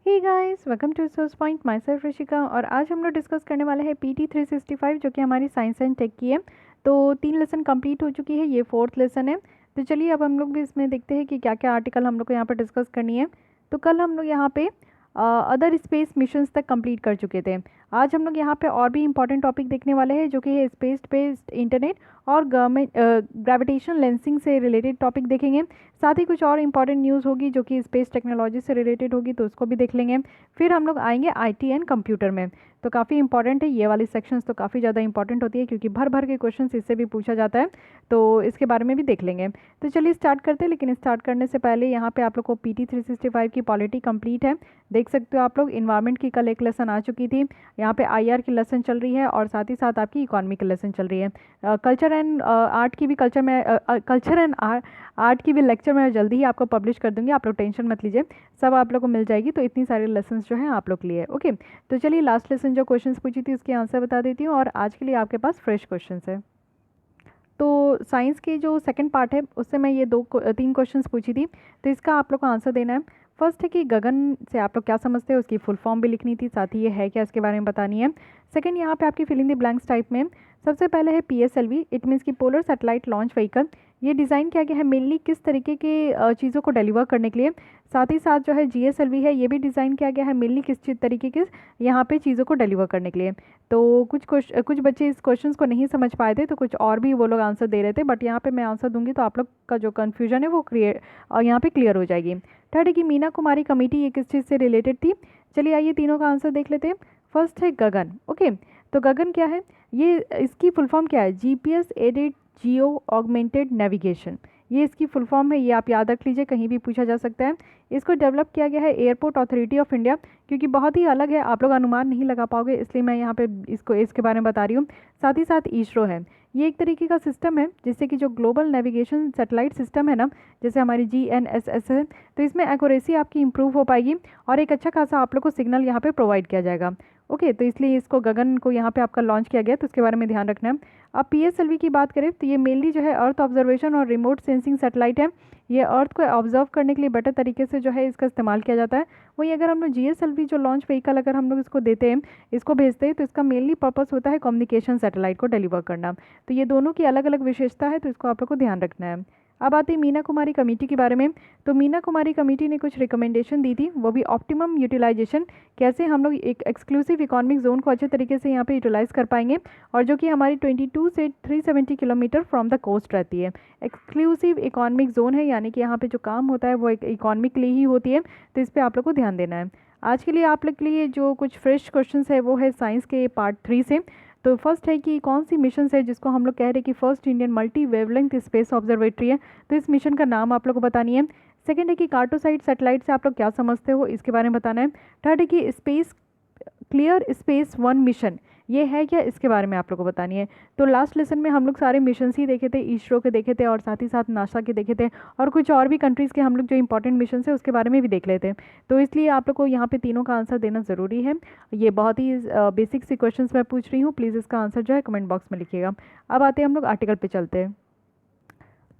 Hey guys, welcome to source point. Myself Rishika. और आज हम लोग डिस्कस करने वाले हैं पीटी 365 जो कि हमारी साइंस एंड टेक की है। तो 3 लेसन कंप्लीट हो चुकी है, ये 4th लेसन है। तो चलिए अब हम लोग भी इसमें देखते हैं कि क्या क्या आर्टिकल हम लोग को यहाँ पर डिस्कस करनी है। तो कल हम लोग यहाँ पे अदर स्पेस मिशंस तक कंप्लीट कर चुके थे। आज हम लोग यहाँ पे और भी इंपॉर्टेंट टॉपिक देखने वाले हैं जो कि है स्पेस बेस्ड इंटरनेट और गवर्नमेंट ग्रेविटेशन लेंसिंग से रिलेटेड टॉपिक देखेंगे। साथ ही कुछ और इंपॉर्टेंट न्यूज़ होगी जो कि स्पेस टेक्नोलॉजी से रिलेटेड होगी, तो उसको भी देख लेंगे। फिर हम लोग आएंगे आईटी एंड कंप्यूटर में। तो काफ़ी इंपॉर्टेंट है ये वाली सेक्शंस, तो काफ़ी ज़्यादा इंपॉर्टेंट होती है क्योंकि भर भर के क्वेश्चंस इससे भी पूछा जाता है। तो इसके बारे में भी देख लेंगे। तो चलिए स्टार्ट करते हैं, लेकिन स्टार्ट करने से पहले यहाँ पे आप लोग को पीटी 365 की पॉलिटी कंप्लीट है। देख सकते हो आप लोग, इन्वायरमेंट की कल एक लेसन आ चुकी थी। यहाँ पे आईआर की लेसन चल रही है और साथ ही साथ आपकी इकोनॉमी की लेसन चल रही है। कल्चर एंड आर्ट की भी कल्चर एंड आर्ट की भी लेक्चर मैं जल्दी ही आपको पब्लिश कर दूंगी, आप लोग टेंशन मत लीजिए, सब आप लोग को मिल जाएगी। तो इतनी सारी लेसन्स जो हैं आप लोग के लिए। ओके, तो चलिए लास्ट लेसन जो क्वेश्चंस पूछी थी उसके आंसर बता देती हूँ और आज के लिए आपके पास फ्रेश क्वेश्चंस है। तो साइंस की जो सेकंड पार्ट है उससे मैं ये 3 क्वेश्चंस पूछी थी, तो इसका आप लोग को आंसर देना है। फर्स्ट है कि गगन से आप लोग क्या समझते हो, उसकी फुल फॉर्म भी लिखनी थी, साथ ही ये है क्या इसके बारे में बतानी है। सेकंड यहाँ पे आपकी fill in the blanks type में सबसे पहले है पीएसएलवी, इट मीन्स की पोलर सैटेलाइट लॉन्च व्हीकल। ये डिज़ाइन किया गया है मेनली किस तरीके के चीज़ों को डिलीवर करने के लिए। साथ ही साथ जो है जीएसएलवी है, ये भी डिज़ाइन किया गया है मेनली किस चीज़ तरीके के यहाँ पे चीज़ों को डिलीवर करने के लिए। तो कुछ बच्चे इस क्वेश्चंस को नहीं समझ पाए थे, तो कुछ और भी वो लोग आंसर दे रहे थे, बट यहाँ पे मैं आंसर दूंगी तो आप लोग का जो कन्फ्यूजन है वो यहाँ पे क्लियर हो जाएगी। थर्ड है कि मीना कुमारी कमेटी ये किस चीज़ से रिलेटेड थी। चलिए आइए तीनों का आंसर देख लेते हैं। फर्स्ट है गगन। ओके, तो गगन क्या है, ये इसकी फुल फॉर्म क्या है, GPS aided geo augmented navigation, ये इसकी फुल फॉर्म है। ये आप याद रख लीजिए, कहीं भी पूछा जा सकता है। इसको डेवलप किया गया है एयरपोर्ट अथॉरिटी ऑफ इंडिया, क्योंकि बहुत ही अलग है, आप लोग अनुमान नहीं लगा पाओगे, इसलिए मैं यहाँ पे इसके बारे में बता रही हूँ। साथ ही साथ इसरो है, ये एक तरीके का सिस्टम है जिससे कि जो ग्लोबल नेविगेशन सैटेलाइट सिस्टम है ना, जैसे हमारी जीएनएसएस है, तो इसमें एक्यूरेसी आपकी इंप्रूव हो पाएगी और एक अच्छा खासा आप लोग को सिग्नल यहाँ पे प्रोवाइड किया जाएगा। ओके, तो इसलिए इसको गगन को यहाँ पे आपका लॉन्च किया गया, तो उसके बारे में ध्यान रखना है। अब पीएसएलवी की बात करें तो ये मेनली जो है अर्थ ऑब्जर्वेशन और रिमोट सेंसिंग सैटेलाइट है। ये अर्थ को ऑब्जर्व करने के लिए बेटर तरीके से जो है इसका इस्तेमाल किया जाता है। वहीं अगर हम लोग जीएसएलवी जो लॉन्च व्हीकल अगर हम लोग इसको देते हैं, इसको भेजते हैं, तो इसका मेनली पर्पस होता है कम्युनिकेशन सैटेलाइट को डिलीवर करना। तो ये दोनों की अलग अलग विशेषता है, तो इसको आप लोग को ध्यान रखना है। अब आती है मीना कुमारी कमेटी के बारे में। तो मीना कुमारी कमेटी ने कुछ रिकमेंडेशन दी थी, वो भी ऑप्टिमम यूटिलाइजेशन, कैसे हम लोग एक एक्सक्लूसिव इकोनॉमिक जोन को अच्छे तरीके से यहाँ पे यूटिलाइज कर पाएंगे, और जो कि हमारी 22 से 370 किलोमीटर फ्रॉम द कोस्ट रहती है। एक्सक्लूसिव इकोनॉमिक जोन है, यानी कि यहाँ पे जो काम होता है वो एक इकोनॉमिक के लिए ही होती है, तो इस पर आप लोग को ध्यान देना है। आज के लिए आप लोग के लिए जो कुछ फ्रेश क्वेश्चन है वो है साइंस के पार्ट 3 से। तो फर्स्ट है कि कौन सी मिशन है जिसको हम लोग कह रहे हैं कि first Indian multi wavelength space observatory है, तो इस मिशन का नाम आप लोग को बतानी है। सेकंड है कि कार्टोसाइट सैटेलाइट से आप लोग क्या समझते हो, इसके बारे में बताना है। थर्ड है कि स्पेस क्लियर स्पेस 1 मिशन ये है क्या, इसके बारे में आप लोग को बतानी है। तो लास्ट लेसन में हम लोग सारे मिशन ही देखे थे, इसरो के देखे थे और साथ ही साथ नासा के देखे थे, और कुछ और भी कंट्रीज़ के हम लोग जो इंपॉर्टेंट मिशन है उसके बारे में भी देख लेते हैं। तो इसलिए आप लोग को यहाँ पे तीनों का आंसर देना ज़रूरी है। ये बहुत ही बेसिक सी क्वेश्चंस मैं पूछ रही हूँ, प्लीज़ इसका आंसर जो है कमेंट बॉक्स में लिखिएगा। अब आते हैं हम लोग आर्टिकल पे चलते हैं।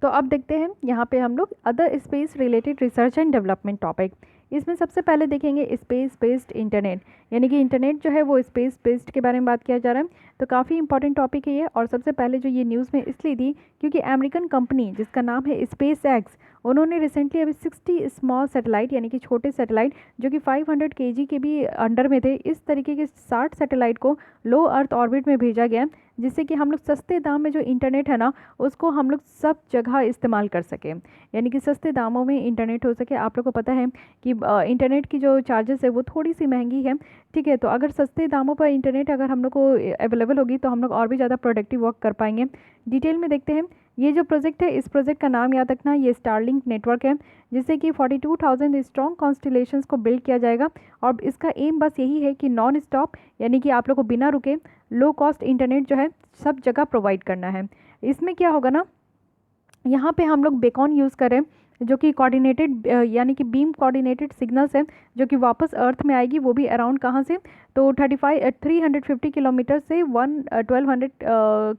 तो अब देखते हैं यहाँ पे हम लोग other space related research and development topic. इसमें सबसे पहले देखेंगे स्पेस बेस्ड इंटरनेट, यानी कि इंटरनेट जो है वो स्पेस बेस्ड के बारे में बात किया जा रहा है। तो काफ़ी इंपॉर्टेंट टॉपिक है ये, और सबसे पहले जो ये न्यूज़ में इसलिए दी क्योंकि अमेरिकन कंपनी जिसका नाम है स्पेस एक्स, उन्होंने रिसेंटली अभी 60 स्मॉल सैटेलाइट, यानी कि छोटे सैटेलाइट जो कि 500 kg के भी अंडर में थे, इस तरीके के 60 सैटेलाइट को लो अर्थ ऑर्बिट में भेजा गया, जिससे कि हम लोग सस्ते दाम में जो इंटरनेट है ना उसको हम लोग सब जगह इस्तेमाल कर सकें, यानी कि सस्ते दामों में इंटरनेट हो सके। आप लोग को पता है कि इंटरनेट की जो चार्जेस है वो थोड़ी सी महंगी है, ठीक है। तो अगर सस्ते दामों पर इंटरनेट अगर हम लोग को अवेलेबल होगी तो हम लोग और भी ज़्यादा प्रोडक्टिव वर्क कर पाएंगे। डिटेल में देखते हैं ये जो प्रोजेक्ट है, इस प्रोजेक्ट का नाम याद रखना, ये स्टारलिंक नेटवर्क है, जिससे कि 42,000 स्ट्रॉन्ग कॉन्स्टिलेशंस को बिल्ड किया जाएगा। और इसका एम बस यही है कि नॉन स्टॉप, यानी कि आप लोग को बिना रुके लो कॉस्ट इंटरनेट जो है सब जगह प्रोवाइड करना है। इसमें क्या होगा ना, यहाँ पे हम लोग बेकॉन यूज़ करें, जो कि कोऑर्डिनेटेड यानी कि बीम कोऑर्डिनेटेड सिग्नल्स है जो कि वापस अर्थ में आएगी, वो भी अराउंड कहाँ से, तो 350 किलोमीटर से 1200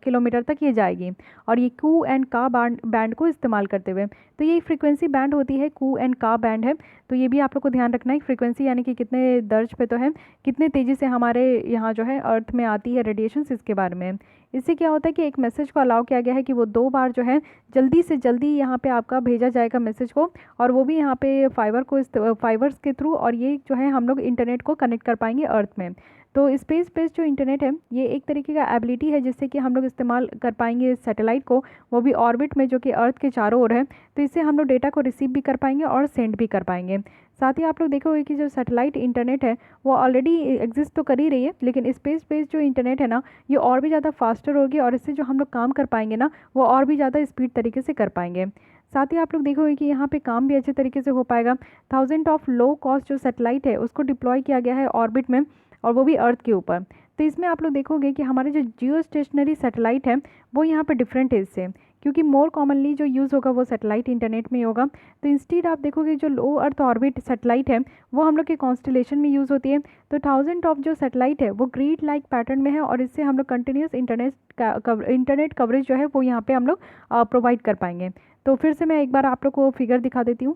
किलोमीटर तक ये जाएगी, और ये कू एंड का बैंड को इस्तेमाल करते हुए। तो ये फ्रीक्वेंसी बैंड होती है, कू एंड का बैंड है। तो ये भी आप लोग को ध्यान रखना है, फ्रीक्वेंसी यानी कि कितने दर्ज पे तो है, कितने तेज़ी से हमारे यहाँ जो है अर्थ में आती है रेडिएशन, इसके बारे में। इससे क्या होता है कि एक मैसेज को अलाउ किया गया है कि वो 2 बार जो है जल्दी से जल्दी यहाँ पे आपका भेजा जाएगा मैसेज को, और वो भी यहाँ पे फाइबर्स के थ्रू, और ये जो है हम लोग इंटरनेट को कनेक्ट कर पाएंगे अर्थ में। तो स्पेस बेस्ड जो इंटरनेट है ये एक तरीके का एबिलिटी है जिससे कि हम लोग इस्तेमाल कर पाएंगे सैटेलाइट को, वो भी ऑर्बिट में जो कि अर्थ के चारों ओर है। तो इससे हम लोग डेटा को रिसीव भी कर पाएंगे और सेंड भी कर पाएंगे। साथ ही आप लोग देखोगे कि जो सैटेलाइट इंटरनेट है वो ऑलरेडी एग्जिस्ट तो कर ही रही है, लेकिन स्पेस बेस्ड जो इंटरनेट है ना ये और भी ज़्यादा फास्टर होगी, और इससे जो हम लोग काम कर पाएंगे ना वो और भी ज़्यादा स्पीड तरीके से कर पाएंगे। साथ ही आप लोग देखोगे कि यहाँ पे काम भी अच्छे तरीके से हो पाएगा। 1000 ऑफ लो कॉस्ट जो सैटेलाइट है उसको डिप्लॉय किया गया है ऑर्बिट में, और वो भी अर्थ के ऊपर। तो इसमें आप लोग देखोगे कि हमारे जो जियो स्टेशनरी सैटेलाइट है वो यहाँ पे डिफरेंट है इससे, क्योंकि मोर कॉमनली जो यूज़ होगा वो सैटेलाइट इंटरनेट में होगा। तो इंस्टीड आप देखोगे जो लो अर्थ ऑर्बिट सैटेलाइट है वो हम लोग के कॉन्स्टलेशन में यूज़ होती है। तो 1000 ऑफ जो सैटेलाइट है वो ग्रिड लाइक पैटर्न में है, और इससे हम लोग कंटिन्यूस इंटरनेट कवरेज जो है वो यहाँ पे हम लोग प्रोवाइड कर पाएंगे। तो फिर से मैं एक बार आप लोग को फिगर दिखा देती हूँ।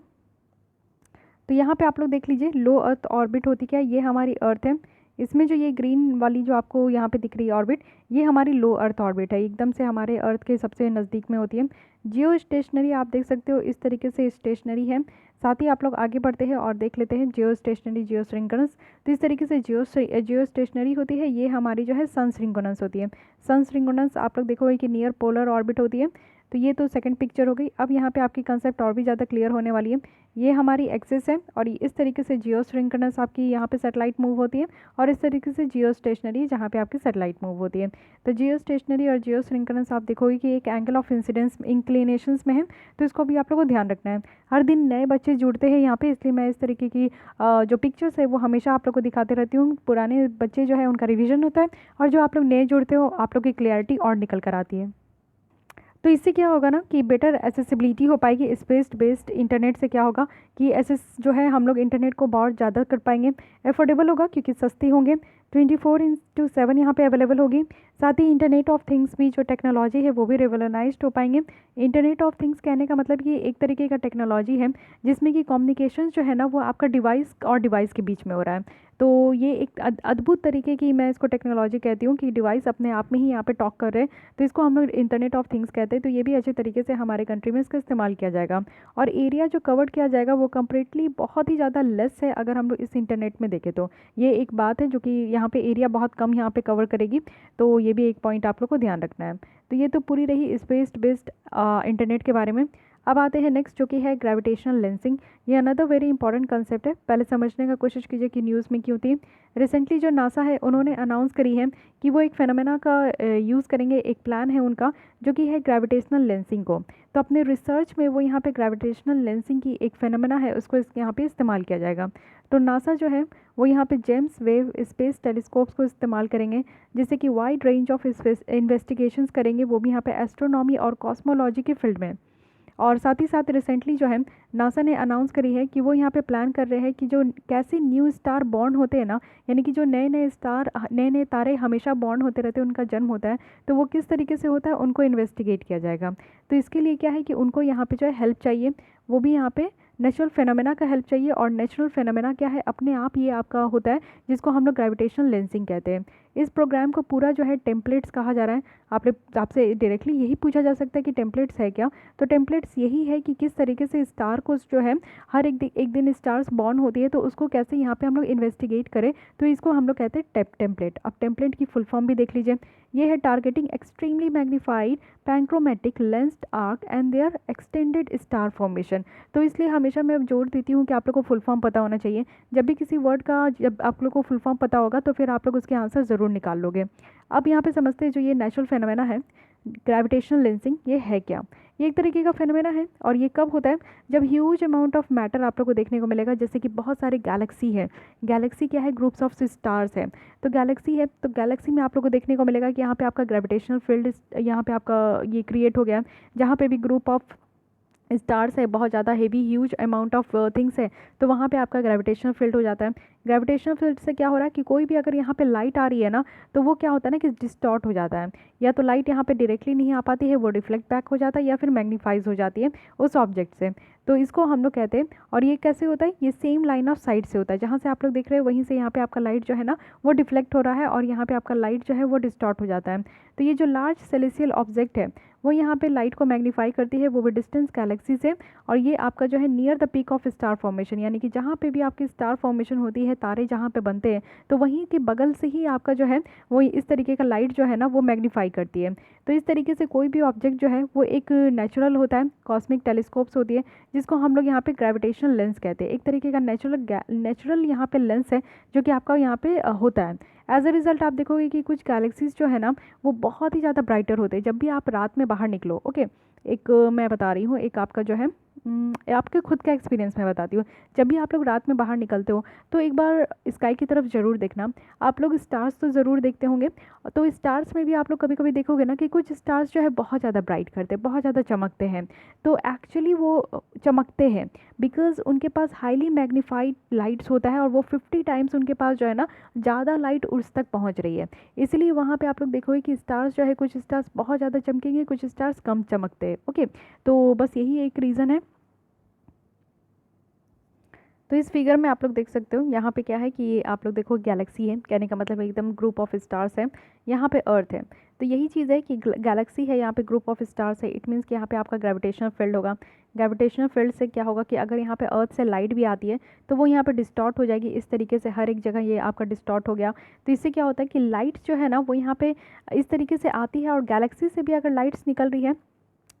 तो यहाँ पे आप लोग देख लीजिए लो अर्थ ऑर्बिट होती क्या है, ये हमारी अर्थ है। इसमें जो ये ग्रीन वाली जो आपको यहाँ पे दिख रही है ऑर्बिट, ये हमारी लो अर्थ ऑर्बिट है, एकदम से हमारे अर्थ के सबसे नज़दीक में होती है। जियो स्टेशनरी आप देख सकते हो इस तरीके से स्टेशनरी है। साथ ही आप लोग आगे बढ़ते हैं और देख लेते हैं जियो स्टेशनरी जियो सिंक्रोनस। तो इस तरीके से जियो स्टेशनरी होती है, ये हमारी जो है सन सिंक्रोनस होती है। सन सिंक्रोनस आप लोग देखोगे कि नियर पोलर ऑर्बिट होती है। तो ये तो सेकंड पिक्चर हो गई। अब यहाँ पे आपकी कंसेप्ट और भी ज़्यादा क्लियर होने वाली है। ये हमारी एक्सिस है, और इस तरीके से जियो सिंक्रोनस आपकी यहाँ पे सैटेलाइट मूव होती है, और इस तरीके से जियो स्टेशनरी जहाँ पे आपकी सैटेलाइट मूव होती है। तो जियो स्टेशनरी और जियो सिंक्रोनस आप देखोगे कि एक एंगल ऑफ इंसिडेंस इंक्लिनेशंस में है, तो इसको भी आप लोगों को ध्यान रखना है। हर दिन नए बच्चे जुड़ते हैं यहाँ पे, इसलिए मैं इस तरीके की जो पिक्चर्स है वो हमेशा आप लोग को दिखाते रहती हूँ। पुराने बच्चे जो है उनका रिविजन होता है, और जो आप लोग नए जुड़ते हो आप लोग की क्लियरिटी और निकल कर आती है। तो इससे क्या होगा ना कि बेटर एसेसिबिलिटी हो पाएगी स्पेस बेस्ड इंटरनेट से। क्या होगा कि जो है हम लोग इंटरनेट को बहुत ज़्यादा कर पाएंगे, एफोर्डेबल होगा क्योंकि सस्ती होंगे, 24/7 यहाँ पे अवेलेबल होगी। साथ ही इंटरनेट ऑफ थिंग्स भी जो टेक्नोलॉजी है वो भी रेवोल्यूनाइज्ड हो पाएंगे। इंटरनेट ऑफ थिंग्स कहने का मतलब कि एक तरीके का टेक्नोलॉजी है जिसमें कि कम्युनिकेशन जो है ना वो आपका डिवाइस और डिवाइस के बीच में हो रहा है। तो ये एक अद्भुत तरीके की मैं इसको टेक्नोलॉजी कहती हूँ कि डिवाइस अपने आप में ही यहाँ पे टॉक कर रहे हैं, तो इसको हम लोग इंटरनेट ऑफ थिंग्स कहते हैं। तो ये भी अच्छे तरीके से हमारे कंट्री में इसका इस्तेमाल किया जाएगा, और एरिया जो कवर किया जाएगा वो कम्प्लीटली बहुत ही ज़्यादा लेस है अगर हम लोग इस इंटरनेट में देखें तो। ये एक बात है जो कि यहाँ पे एरिया बहुत कम यहाँ पे कवर करेगी, तो ये भी एक पॉइंट आप लोग को ध्यान रखना है। तो ये तो पूरी रही स्पेस बेस्ड इंटरनेट के बारे में। अब आते हैं नेक्स्ट जो कि है ग्रेविटेशनल लेंसिंग। ये अनदर वेरी इंपॉर्टेंट कंसेप्ट है, पहले समझने का कोशिश कीजिए कि न्यूज़ में क्यों थी। रिसेंटली जो नासा है उन्होंने अनाउंस करी है कि वो एक फेनोमेना का यूज़ करेंगे, एक प्लान है उनका जो कि है ग्रेविटेशनल लेंसिंग को। तो अपने रिसर्च में वो यहाँ पे ग्रेविटेशनल लेंसिंग की एक फेनोमेना है उसको यहाँ पे इस्तेमाल किया जाएगा। तो नासा जो है वो यहाँ पे जेम्स वेव स्पेस टेलीस्कोप्स को इस्तेमाल करेंगे, जिससे कि वाइड रेंज ऑफ इन्वेस्टिगेशंस करेंगे, वो भी यहाँ पे एस्ट्रोनॉमी और कॉस्मोलॉजी के फील्ड में। और साथ ही साथ रिसेंटली जो है नासा ने अनाउंस करी है कि वो यहाँ पे प्लान कर रहे हैं कि जो कैसे न्यू स्टार बॉर्न होते हैं ना, यानी कि जो नए नए तारे हमेशा बॉर्न होते रहते हैं, उनका जन्म होता है, तो वो किस तरीके से होता है उनको इन्वेस्टिगेट किया जाएगा। तो इसके लिए क्या है कि उनको यहाँ पे जो है हेल्प चाहिए, वो भी यहाँ पे नेचुरल फेनोमेना का हेल्प चाहिए। और नेचुरल फेनोमेना क्या है, अपने आप ये आपका होता है जिसको हम लोग ग्रेविटेशनल लेंसिंग कहते हैं। इस प्रोग्राम को पूरा जो है टेम्पलेट्स कहा जा रहा है। आपसे डायरेक्टली यही पूछा जा सकता है कि टेम्पलेट्स है क्या, तो टेम्पलेट्स यही है कि किस तरीके से स्टार को जो है हर एक दिन स्टार्स बॉर्न होती है, तो उसको कैसे यहाँ पे हम लोग इन्वेस्टिगेट करें, तो इसको हम लोग कहते हैं टेम्पलेट। अब टेम्पलेट की फुल फॉर्म भी देख लीजिए, ये है targeting extremely magnified panchromatic lensed arc and their extended star formation. तो इसलिए हमेशा मैं जोर देती हूँ कि आप लोग को फुल फॉर्म पता होना चाहिए। जब भी किसी वर्ड का जब आप लोग को फुल फॉर्म पता होगा तो फिर आप लोग उसके आंसर ज़रूर निकाल लोगे। अब यहाँ पे समझते हैं जो ये नेचुरल फेनोमेना है ग्रेविटेशनल लेंसिंग, ये है क्या। ये एक तरीके का फेनोमेना है, और ये कब होता है, जब ह्यूज अमाउंट ऑफ मैटर आप लोग को देखने को मिलेगा, जैसे कि बहुत सारे गैलेक्सी है। गैलेक्सी क्या है, ग्रुप्स ऑफ स्टार्स है। तो गैलेक्सी है, तो गैलेक्सी में आप लोग को देखने को मिलेगा कि यहाँ पे आपका ग्रेविटेशनल फील्ड यहाँ पे आपका ये क्रिएट हो गया, जहाँ पे भी ग्रुप ऑफ स्टार्स है, बहुत ज़्यादा heavy huge amount of things है, तो वहाँ पे आपका ग्रेविटेशनल फील्ड हो जाता है। ग्रेविटेशनल फील्ड से क्या हो रहा है कि कोई भी अगर यहाँ पे लाइट आ रही है ना, तो वो क्या होता है ना कि डिस्टॉर्ट हो जाता है, या तो लाइट यहाँ पे डायरेक्टली नहीं आ पाती है, वो रिफ्लेक्ट बैक हो जाता है, या फिर मैग्नीफाइज हो जाती है उस ऑब्जेक्ट से। तो इसको हम लोग कहते हैं। और ये कैसे होता है, ये सेम लाइन ऑफ साइट से होता है, जहाँ से आप लोग देख रहे हो वहीं से यहाँ पे आपका लाइट जो है ना वो डिफ्लेक्ट हो रहा है, और यहाँ पे आपका लाइट जो है वो डिस्टॉर्ट हो जाता है। तो ये जो लार्ज सेलेसियल ऑब्जेक्ट है वो यहाँ पे लाइट को मैग्नीफाई करती है, वो भी डिस्टेंस गैलेक्सी से। और ये आपका जो है near the peak of star formation, यानी कि जहाँ पे भी आपकी स्टार फॉर्मेशन होती है, तारे जहाँ पे बनते हैं, तो वहीं के बगल से ही आपका जो है वो इस तरीके का लाइट जो है ना वो मैग्नीफाई करती है। तो इस तरीके से कोई भी ऑब्जेक्ट जो है वो एक नेचुरल होता है, कॉस्मिक टेलीस्कोप्स होती है, जिसको हम लोग यहाँ पे ग्रेविटेशनल लेंस कहते हैं। एक तरीके का नेचुरल यहाँ पे लेंस है जो कि आपका यहाँ पे होता है। एज अ रिजल्ट आप देखोगे कि कुछ गैलेक्सीज जो है ना वो बहुत ही ज़्यादा ब्राइटर होते हैं जब भी आप रात में बाहर निकलो। ओके, एक मैं बता रही हूँ, एक आपका जो है आपके खुद का एक्सपीरियंस मैं बताती हूँ। जब भी आप लोग रात में बाहर निकलते हो तो एक बार स्काई की तरफ ज़रूर देखना। आप लोग स्टार्स तो ज़रूर देखते होंगे, तो स्टार्स में भी आप लोग कभी कभी देखोगे ना कि कुछ स्टार्स जो है बहुत ज़्यादा ब्राइट करते हैं, बहुत ज़्यादा चमकते हैं। तो एक्चुअली वो चमकते हैं बिकॉज उनके पास हाईली मैग्नीफाइड लाइट्स होता है, और वो 50 टाइम्स उनके पास जो है ना ज़्यादा लाइट उस तक पहुँच रही है। इसलिए वहाँ पे आप लोग देखोगे कि स्टार्स जो है, कुछ स्टार्स बहुत ज़्यादा चमकेंगे, कुछ स्टार्स कम चमकते हैं। ओके, तो बस यही एक रीज़न है। तो इस फिगर में आप लोग देख सकते हो, यहाँ पे क्या है कि ये आप लोग देखो गैलेक्सी है, कहने का मतलब एकदम ग्रुप ऑफ स्टार्स है, यहाँ पे अर्थ है। तो यही चीज़ है कि गैलेक्सी है, यहाँ पे ग्रुप ऑफ स्टार्स है, इट मीन्स कि यहाँ पे आपका ग्रेविटेशनल फील्ड होगा। ग्रेविटेशनल फील्ड से क्या होगा कि अगर यहाँ पे अर्थ से लाइट भी आती है तो वो यहाँ पे डिस्टॉर्ट हो जाएगी, इस तरीके से हर एक जगह ये आपका डिस्टॉर्ट हो गया। तो इससे क्या होता है कि लाइट जो है ना वो यहाँ पे इस तरीके से आती है, और गैलेक्सी से भी अगर लाइट्स निकल रही है,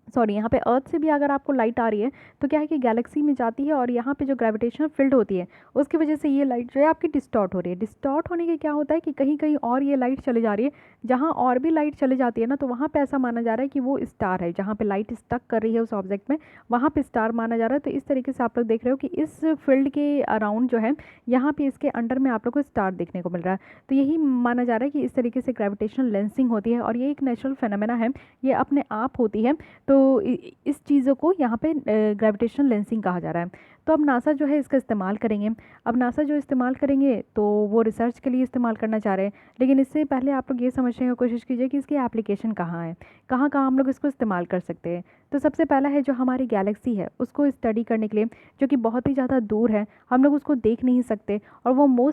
सॉरी यहाँ पे अर्थ से भी अगर आपको लाइट आ रही है, तो क्या है कि गैलेक्सी में जाती है, और यहाँ पे जो ग्रेविटेशनल फील्ड होती है उसकी वजह से ये लाइट जो है आपकी डिस्टॉर्ट हो रही है। डिस्टॉर्ट होने के क्या होता है कि कहीं कहीं और ये लाइट चले जा रही है, जहाँ और भी लाइट चले जाती है ना, तो वहाँ पे ऐसा माना जा रहा है कि वो स्टार है, जहाँ पे लाइट स्टक कर रही है उस ऑब्जेक्ट में, वहाँ पे स्टार माना जा रहा है। तो इस तरीके से आप लोग देख रहे हो कि इस फील्ड के अराउंड जो है, यहाँ पे इसके अंडर में आप लोग को स्टार देखने को मिल रहा है। तो यही माना जा रहा है कि इस तरीके से ग्रेविटेशनल लेंसिंग होती है, और ये एक नेचुरल फेनोमेना है, ये अपने आप होती है। तो इस चीज़ों को यहाँ पे ग्रेविटेशनल लेंसिंग कहा जा रहा है। तो अब नासा जो है इसका इस्तेमाल करेंगे। अब नासा जो इस्तेमाल करेंगे तो वो रिसर्च के लिए इस्तेमाल करना चाह रहे हैं, लेकिन इससे पहले आप लोग ये समझने की कोशिश कीजिए कि इसकी एप्लीकेशन कहाँ है, कहाँ कहाँ हम लोग इसको इस्तेमाल कर सकते हैं। तो सबसे पहला है जो हमारी गैलेक्सी है उसको स्टडी करने के लिए, जो कि बहुत ही ज़्यादा दूर है, हम लोग उसको देख नहीं सकते, और वो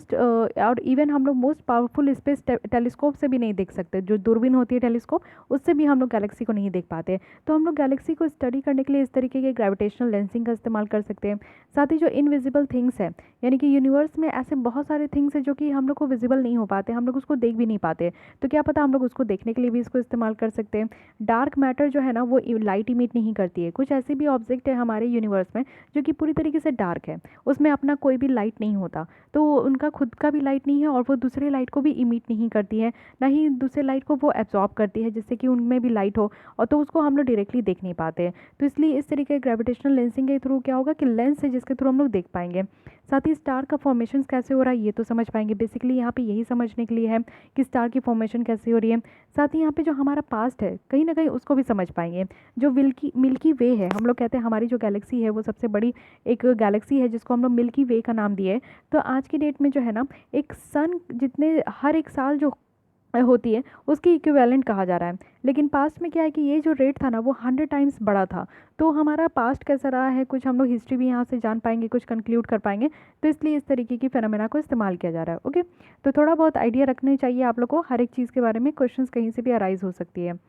और इवन हम लोग मोस्ट पावरफुल स्पेस टेलीस्कोप से भी नहीं देख सकते, जो दूरबीन होती है टेलीस्कोप, उससे भी हम लोग गैलेक्सी को नहीं देख पाते। तो हम लोग गैलेक्सी को स्टडी करने के लिए इस तरीके के ग्रेविटेशनल लेंसिंग का इस्तेमाल कर सकते हैं। साथ ही जो इनविजिबल थिंग्स है, यानी कि यूनिवर्स में ऐसे बहुत सारे थिंग्स हैं जो कि हम लोग को विजिबल नहीं हो पाते, हम लोग उसको देख भी नहीं पाते, तो क्या पता हम लोग उसको देखने के लिए भी इसको इस्तेमाल कर सकते हैं। डार्क मैटर जो है ना वो लाइट इमिट नहीं करती है। कुछ ऐसे भी ऑब्जेक्ट है हमारे यूनिवर्स में जो कि पूरी तरीके से डार्क है, उसमें अपना कोई भी लाइट नहीं होता, तो उनका खुद का भी लाइट नहीं है, और वो दूसरे लाइट को भी इमिट नहीं करती है, ना ही दूसरे लाइट को वो एब्जॉर्ब करती है, जिससे कि उनमें भी लाइट हो, और तो उसको हम लोग डायरेक्टली देख नहीं पाते हैं। तो इसलिए इस तरीके के ग्रेविटेशनल लेंसिंग के थ्रू क्या होगा कि लेंस है जिसके थ्रू हम लोग देख पाएंगे। साथ ही स्टार का फॉर्मेशन कैसे हो रहा है ये तो समझ पाएंगे। बेसिकली यहाँ पे यही समझने के लिए है कि स्टार की फॉर्मेशन कैसे हो रही है। साथ ही यहाँ पे जो हमारा पास्ट है कहीं ना कहीं उसको भी समझ पाएंगे। जो मिल्की वे है, हम लोग कहते हैं हमारी जो गैलेक्सी है वो सबसे बड़ी एक गैलेक्सी है जिसको हम लोग मिल्की वे का नाम दिए। तो आज की डेट में जो है ना एक सन जितने हर एक साल जो होती है उसकी इक्विवेलेंट कहा जा रहा है, लेकिन पास्ट में क्या है कि ये जो रेट था ना वो 100 टाइम्स बड़ा था। तो हमारा पास्ट कैसा रहा है, कुछ हम लोग हिस्ट्री भी यहाँ से जान पाएंगे, कुछ कंक्लूड कर पाएंगे। तो इसलिए इस तरीके की फेनोमेना को इस्तेमाल किया जा रहा है। ओके, तो थोड़ा बहुत आइडिया रखना चाहिए आप लोग को, हर एक चीज़ के बारे में क्वेश्चंस कहीं से भी अराइज हो सकती है।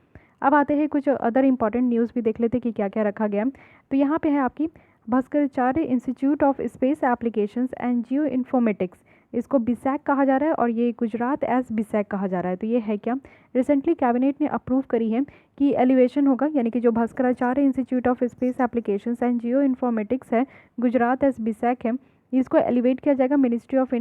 अब आते हैं कुछ अदर इंपॉर्टेंट न्यूज़ भी देख लेते कि क्या क्या रखा गया। तो यहाँ पे है आपकी Bhaskaracharya institute of space applications and geo informatics, इसको बिसैक कहा जा रहा है, और ये गुजरात एज बिसैक कहा जा रहा है। तो ये है क्या, रिसेंटली कैबिनेट ने अप्रूव करी है कि एलिवेशन होगा, यानी कि जो Bhaskaracharya institute of space applications and geo informatics है, गुजरात एज बिसैक है, इसको एलिवेट किया जाएगा ministry of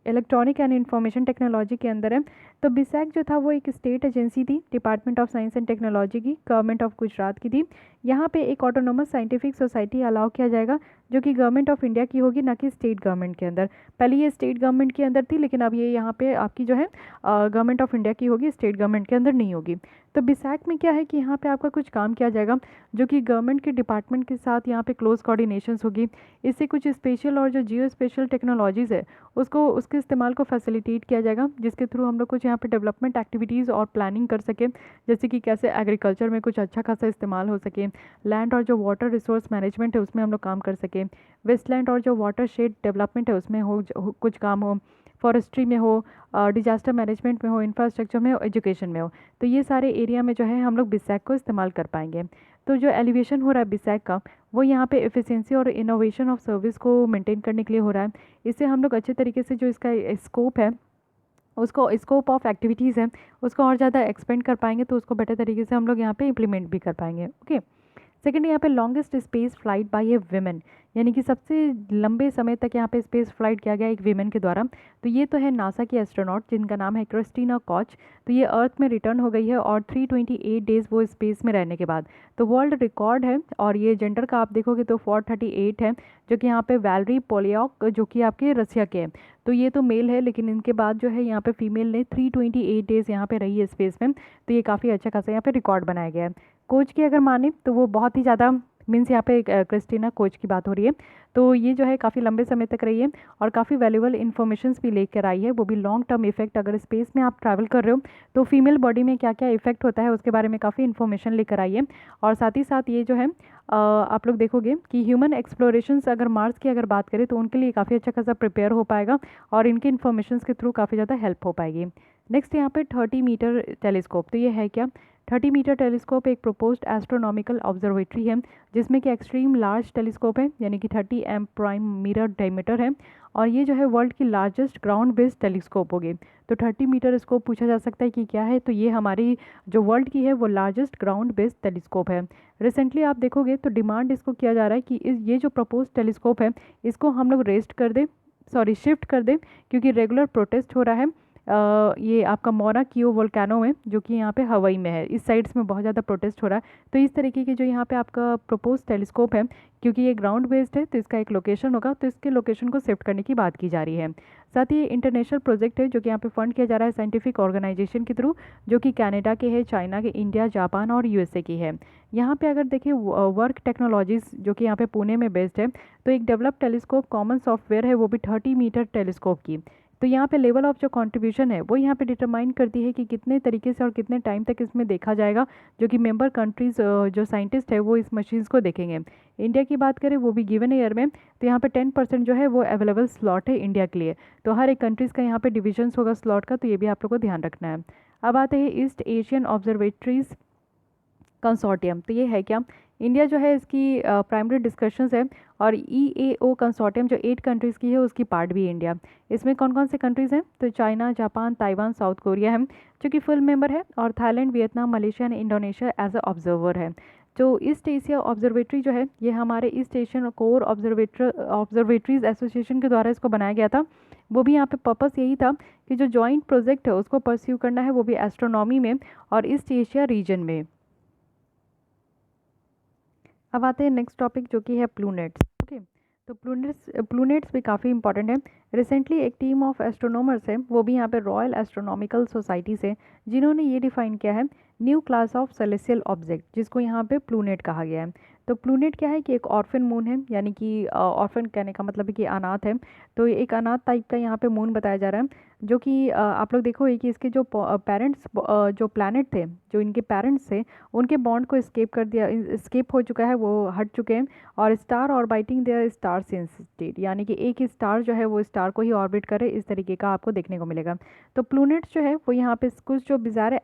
electronic and information technology के अंदर है। तो बिसैक जो था वो एक स्टेट एजेंसी थी, department of science and technology की, गवर्नमेंट ऑफ गुजरात की थी। यहाँ पे एक ऑटोनोमस साइंटिफिक सोसाइटी अलाउ किया जाएगा जो कि गवर्नमेंट ऑफ इंडिया की होगी, ना कि स्टेट गवर्नमेंट के अंदर। पहले ये स्टेट गवर्नमेंट के अंदर थी, लेकिन अब ये यहाँ पे आपकी जो है गवर्नमेंट ऑफ इंडिया की होगी, स्टेट गवर्नमेंट के अंदर नहीं होगी। तो बिसैक में क्या है कि यहाँ पे आपका कुछ काम किया जाएगा जो कि गवर्नमेंट के डिपार्टमेंट के साथ यहाँ पे क्लोज कोऑर्डिनेशंस होगी। इससे कुछ स्पेशल और जो जियो स्पेशल टेक्नोलॉजीज़ है उसको उसके इस्तेमाल को फैसिलिटेट किया जाएगा, जिसके थ्रू हम लोग कुछ यहाँ पे डेवलपमेंट एक्टिविटीज़ और प्लानिंग कर सकें, जैसे कि कैसे एग्रीकल्चर में कुछ अच्छा खासा इस्तेमाल हो सके, लैंड और जो वाटर रिसोर्स मैनेजमेंट है उसमें हम लोग काम कर सकें, वेस्टलैंड और जो वाटर शेड डेवलपमेंट है उसमें कुछ काम हो, फॉरेस्ट्री में हो, डिजास्टर मैनेजमेंट में हो, इंफ्रास्ट्रक्चर में हो, एजुकेशन में हो। तो ये सारे एरिया में जो है हम लोग बिसैक को इस्तेमाल कर पाएंगे। तो जो एलिवेशन हो रहा है बिसैक का वो यहाँ पे एफिशिएंसी और इनोवेशन ऑफ सर्विस को मेंटेन करने के लिए हो रहा है। इससे हम लोग अच्छे तरीके से जो इसका स्कोप है, उसको स्कोप ऑफ एक्टिविटीज़ है उसको और ज़्यादा एक्सपेंड कर पाएंगे, तो उसको बेटर तरीके से हम लोग यहाँ पे इम्प्लीमेंट भी कर पाएंगे। ओके, सेकेंड यहाँ पे लॉन्गेस्ट स्पेस फ्लाइट बाय ए विमेन, यानी कि सबसे लंबे समय तक यहाँ पे स्पेस फ्लाइट किया गया एक विमेन के द्वारा। तो ये तो है नासा की एस्ट्रोनॉट जिनका नाम है क्रिस्टीना कॉच। तो ये अर्थ में रिटर्न हो गई है और 328 डेज़ वो स्पेस में रहने के बाद। तो वर्ल्ड रिकॉर्ड है, और ये जेंडर का आप देखोगे तो 438 है, जो कि यहाँ पे वैलरी पोलियॉक जो कि आपके रसिया के हैं। तो ये तो मेल है, लेकिन इनके बाद जो है यहाँ पे फीमेल ने 328 डेज़ यहाँ पे रही है स्पेस में। तो ये काफ़ी अच्छा खासा यहाँ पे रिकॉर्ड बनाया गया है। कोच की अगर माने तो वो बहुत ही ज़्यादा मीन्स यहाँ पे क्रिस्टीना कोच की बात हो रही है। तो ये जो है काफ़ी लंबे समय तक रही है और काफ़ी वैल्यूबल इन्फॉर्मेशंस भी लेकर आई है, वो भी लॉन्ग टर्म इफेक्ट। अगर स्पेस में आप ट्रैवल कर रहे हो तो फीमेल बॉडी में क्या क्या इफेक्ट होता है उसके बारे में काफ़ी इन्फॉर्मेशन लेकर आई है। और साथ ही साथ ये जो है आप लोग देखोगे कि ह्यूमन एक्सप्लोरेशंस अगर मार्स की अगर बात करें तो उनके लिए काफ़ी अच्छा खासा प्रिपेयर हो पाएगा और इनके इन्फॉर्मेशन के थ्रू काफ़ी ज़्यादा हेल्प हो पाएगी। नेक्स्ट यहाँ पे 30 मीटर टेलीस्कोप। तो ये है क्या? 30 मीटर टेलीस्कोप एक प्रोपोज्ड एस्ट्रोनॉमिकल ऑब्जर्वेटरी है जिसमें कि एक्सट्रीम लार्ज टेलीस्कोप है, यानी कि 30 एम प्राइम मिरर डायमीटर है, और ये जो है वर्ल्ड की लार्जेस्ट ग्राउंड बेस्ड टेलीस्कोप होगी। तो 30 मीटर स्कोप पूछा जा सकता है कि क्या है, तो ये हमारी जो वर्ल्ड की है वो लार्जेस्ट ग्राउंड बेस्ड टेलीस्कोप है। रिसेंटली आप देखोगे तो डिमांड इसको किया जा रहा है कि ये जो प्रपोज टेलीस्कोप है इसको हम लोग शिफ्ट कर दें, क्योंकि रेगुलर प्रोटेस्ट हो रहा है ये आपका मोना कियो वोल्केनो में, जो कि यहाँ पे हवाई में है। इस साइड्स में बहुत ज़्यादा प्रोटेस्ट हो रहा है। तो इस तरीके की जो यहाँ पे आपका प्रपोज टेलीस्कोप है, क्योंकि ये ग्राउंड बेस्ड है तो इसका एक लोकेशन होगा, तो इसके लोकेशन को शिफ्ट करने की बात की जा रही है। साथ ही ये इंटरनेशनल प्रोजेक्ट है जो कि यहाँ पे फंड किया जा रहा है साइंटिफिक ऑर्गेनाइजेशन के थ्रू, जो कि कनाडा के है, चाइना के, इंडिया, जापान और यूएसए की है। यहाँ पे अगर देखें वर्क टेक्नोलॉजीज़ जो कि यहाँ पे पुणे में बेस्ड है, तो एक डेवलप टेलीस्कोप कॉमन सॉफ्टवेयर है, वो भी 30 मीटर टेलीस्कोप की। तो यहाँ पे लेवल ऑफ जो कंट्रीब्यूशन है वो यहाँ पे डिटरमाइन करती है कि कितने तरीके से और कितने टाइम तक इसमें देखा जाएगा, जो कि मेंबर कंट्रीज़ जो साइंटिस्ट है वो इस मशीन्स को देखेंगे। इंडिया की बात करें वो भी गिवन ईयर में, तो यहाँ पे 10% जो है वो अवेलेबल स्लॉट है इंडिया के लिए। तो हर एक कंट्रीज़ का यहाँ पे डिविजन्स होगा स्लॉट का, तो ये भी आप लोग को ध्यान रखना है। अब आते हैं ईस्ट एशियन ऑब्जर्वेटरीज कंसोर्टियम। तो ये है क्या? इंडिया जो है इसकी प्राइमरी डिस्कशंस है, और EAO कंसोर्टियम जो 8 कंट्रीज़ की है उसकी पार्ट भी है इंडिया। इसमें कौन कौन से कंट्रीज़ हैं? तो China, Japan, Taiwan, South Korea है जो कि फुल मेंबर है, और Thailand, Vietnam, Malaysia and Indonesia as a observer है। जो ईस्ट एशिया ऑब्जर्वेटरी जो है ये हमारे East Asian core observatories association के द्वारा इसको बनाया गया था। वो भी यहाँ पे पर्पस यही था कि जो जॉइंट प्रोजेक्ट है उसको परस्यू करना है, वो भी एस्ट्रोनॉमी में और ईस्ट एशिया रीजन में। अब आते हैं नेक्स्ट टॉपिक जो कि है प्लूनेट्स। ओके, तो प्लूनेट्स भी काफ़ी इंपॉर्टेंट है। रिसेंटली एक टीम ऑफ एस्ट्रोनॉमर्स है, वो भी यहाँ पे रॉयल एस्ट्रोनॉमिकल सोसाइटी से, जिन्होंने ये डिफाइन किया है new class of celestial object, जिसको यहाँ पे प्लूनेट कहा गया है। तो प्लूनेट क्या है कि एक ऑर्फन मून है, यानी कि ऑर्फन कहने का मतलब है कि अनाथ है। तो एक अनाथ टाइप का यहाँ पे मून बताया जा रहा है, जो कि आप लोग देखोगे कि इसके जो पेरेंट्स जो प्लैनेट थे, जो इनके पेरेंट्स थे, उनके बॉन्ड को स्केप हो चुका है, वो हट चुके हैं। और star orbiting their star instead, यानी कि एक ही स्टार जो है वो स्टार को ही ऑर्बिट करे, इस तरीके का आपको देखने को मिलेगा। तो प्लूनेट्स जो है वो यहाँ पे कुछ जो बिज़ारे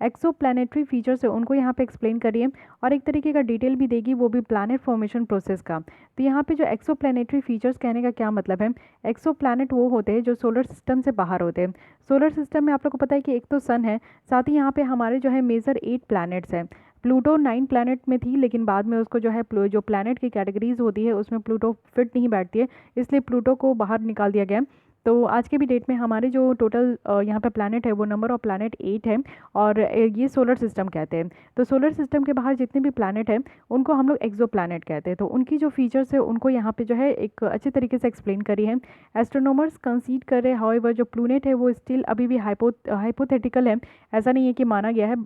एक्सोप्लैनेटरी फीचर्स है उनको यहाँ पे एक्सप्लेन करिए, और एक तरीके का डिटेल भी देगी, वो भी प्लैनेट फॉर्मेशन प्रोसेस का। तो यहाँ पे जो एक्सोप्लैनेटरी फीचर्स कहने का क्या मतलब है? एक्सोप्लैनेट वो होते हैं जो सोलर सिस्टम से बाहर होते हैं। सोलर सिस्टम में आप लोग को पता है कि एक तो सन है, साथ ही यहाँ पे हमारे जो है मेजर 8 प्लैनेट्स हैं। प्लूटो 9 प्लैनेट में थी, लेकिन बाद में उसको जो है जो प्लैनेट की कैटेगरीज होती है उसमें प्लूटो फिट नहीं बैठती है, इसलिए प्लूटो को बाहर निकाल दिया गया। तो आज के भी डेट में हमारे जो टोटल यहाँ पे प्लैनेट है वो नंबर ऑफ प्लैनेट 8 है, और ये सोलर सिस्टम कहते हैं। तो सोलर सिस्टम के बाहर जितने भी प्लैनेट हैं उनको हम लोग एक्सो प्लैनेट कहते हैं। तो उनकी जो फीचर्स है उनको यहाँ पे जो है एक अच्छे तरीके से एक्सप्लेन करी है। एस्ट्रोनॉमर्स कंसीड कर रहे हैं, हाउएवर जो प्लूनेट है वो स्टिल अभी भी हाइपोथेटिकल है, ऐसा नहीं है कि माना गया है,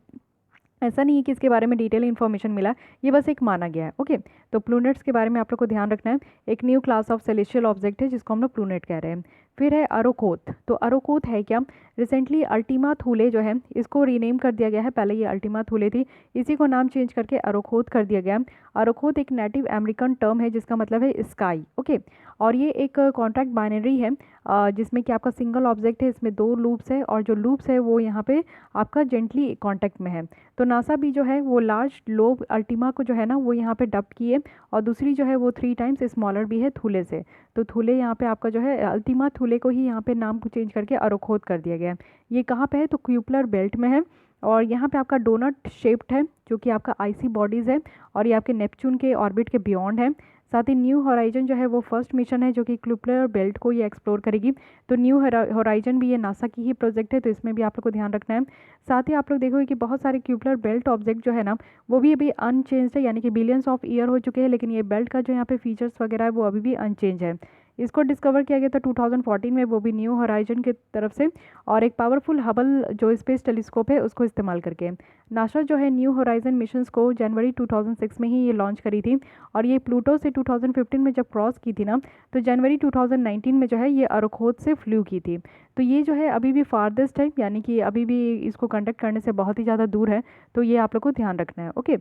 ऐसा नहीं है कि इसके बारे में डिटेल इन्फॉर्मेशन मिला, ये बस एक माना गया है। ओके, तो प्लूनेट्स के बारे में आप लोग को ध्यान रखना है। एक new class of celestial object है जिसको हम लोग प्लूनेट कह रहे हैं। फिर है अरोकोथ। तो अरोकोथ है क्या, रिसेंटली अल्टीमा थूले जो है इसको रीनेम कर दिया गया है। पहले ये अल्टीमा थूले थी, इसी को नाम चेंज करके अरोकोथ कर दिया गया। अरोकोथ एक नेटिव अमेरिकन टर्म है जिसका मतलब है स्काई। ओके, और ये एक कॉन्ट्रैक्ट बाइनरी है जिसमें कि आपका सिंगल ऑब्जेक्ट है, इसमें 2 लूप्स है, और जो लूप्स है वो यहाँ पे आपका जेंटली कॉन्टैक्ट में है। तो नासा भी जो है वो लार्ज लोब अल्टीमा को जो है ना वो यहाँ पे डब किए, और दूसरी जो है वो 3 टाइम्स स्मॉलर भी है थूले से। तो थूले यहाँ पे आपका जो है अल्टीमा थूले को ही यहाँ पे नाम को चेंज करके अरोकोथ कर दिया गया है। ये कहाँ पे है, तो क्यूपलर बेल्ट में है, और यहाँ पे आपका डोनट शेप्ड है जो कि आपका आईसी बॉडीज़ है, और ये आपके नेपच्यून के ऑर्बिट के बियॉन्ड है। साथ ही न्यू होराइजन जो है वो फर्स्ट मिशन है जो कि क्यूपलर बेल्ट को ये एक्सप्लोर करेगी। तो न्यू होराइजन भी ये नासा की ही प्रोजेक्ट है, तो इसमें भी आप लोग को ध्यान रखना है। साथ ही आप लोग देखोगे कि बहुत सारे क्यूपलर बेल्ट ऑब्जेक्ट जो है ना वो भी अभी अनचेंज है, यानी कि बिलियंस ऑफ ईयर हो चुके हैं, लेकिन ये बेल्ट का जो यहाँ पे फीचर्स वगैरह है वो अभी भी अनचेंज है। इसको डिस्कवर किया गया था 2014 में, वो भी न्यू होराइजन की तरफ से, और एक पावरफुल हबल जो स्पेस टेलीस्कोप है उसको इस्तेमाल करके। नासा जो है न्यू होराइजन मिशंस को जनवरी 2006 में ही ये लॉन्च करी थी, और ये प्लूटो से 2015 में जब क्रॉस की थी ना, तो जनवरी 2019 में जो है ये अरोकोथ से फ्लू की थी। तो ये जो है अभी भी फारदेस्ट है, यानी कि अभी भी इसको कंडक्ट करने से बहुत ही ज़्यादा दूर है, तो ये आप लोग को ध्यान रखना है। ओके,